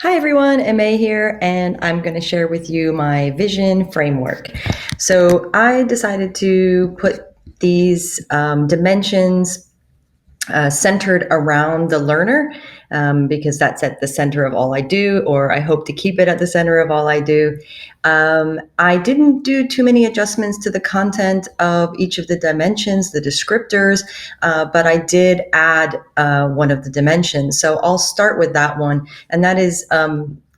Hi everyone, MA here, and I'm going to share with you my vision framework. So I decided to put these dimensions centered around the learner because that's at the center of all I do, or I hope to keep it at the center of all I do. I didn't do too many adjustments to the content of each of the dimensions, the descriptors, but I did add one of the dimensions. So I'll start with that one, and that is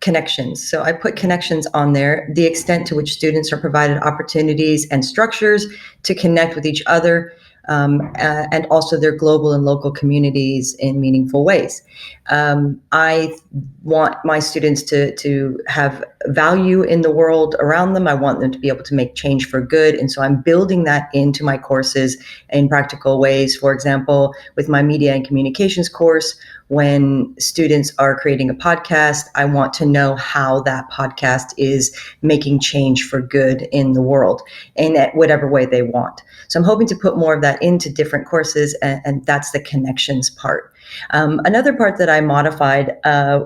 connections. So I put connections on there, the extent to which students are provided opportunities and structures to connect with each other, and also their global and local communities in meaningful ways. I want my students to have value in the world around them. I want them to be able to make change for good. And so I'm building that into my courses in practical ways. For example, with my media and communications course, when students are creating a podcast, I want to know how that podcast is making change for good in the world in whatever way they want. So I'm hoping to put more of that into different courses, and that's the connections part. Another part that I modified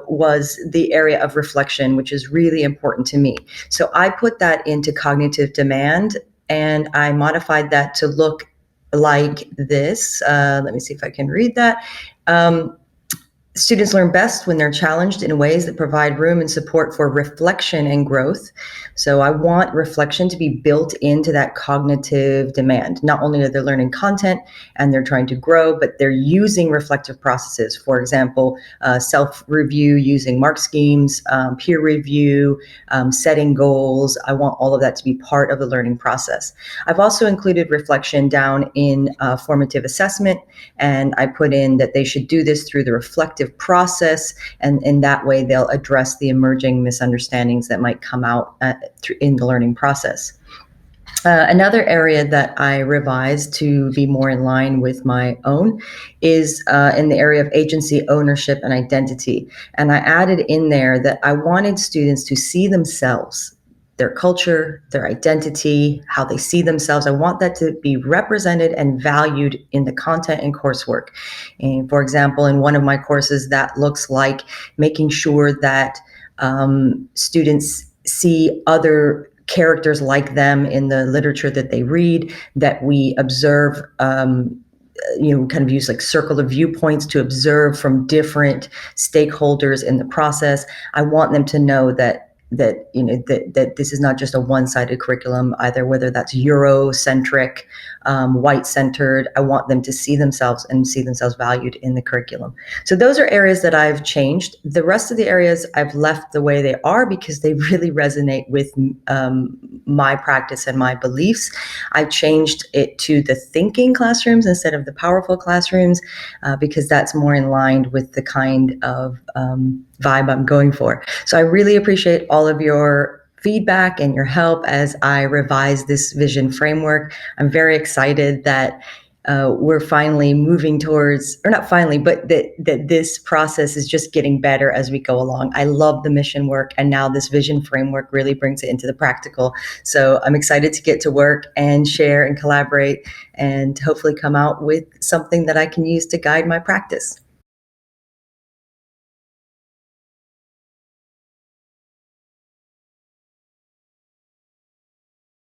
was the area of reflection, which is really important to me. So I put that into cognitive demand, and I modified that to look like this. Let me see if I can read that. Students learn best when they're challenged in ways that provide room and support for reflection and growth. So I want reflection to be built into that cognitive demand. Not only are they learning content and they're trying to grow, but they're using reflective processes. For example, self-review using mark schemes, peer review, setting goals. I want all of that to be part of the learning process. I've also included reflection down in formative assessment, and I put in that they should do this through the reflective process, and in that way they'll address the emerging misunderstandings that might come out in the learning process. Another area that I revised to be more in line with my own is in the area of agency, ownership, and identity. And I added in there that I wanted students to see themselves, their culture, their identity, how they see themselves. I want that to be represented and valued in the content and coursework. And for example, in one of my courses, that looks like making sure that students see other characters like them in the literature that they read, that we observe, kind of use like circle of viewpoints to observe from different stakeholders in the process. I want them to know that this is not just a one-sided curriculum either, whether that's Eurocentric, white-centered. I want them to see themselves and see themselves valued in the curriculum. So those are areas that I've changed. The rest of the areas I've left the way they are because they really resonate with my practice and my beliefs. I've changed it to the thinking classrooms instead of the powerful classrooms because that's more in line with the kind of vibe I'm going for. So I really appreciate all of your feedback and your help as I revise this vision framework. I'm very excited that we're finally moving towards, or not finally, but that this process is just getting better as we go along. I love the mission work, and now this vision framework really brings it into the practical. So I'm excited to get to work and share and collaborate and hopefully come out with something that I can use to guide my practice.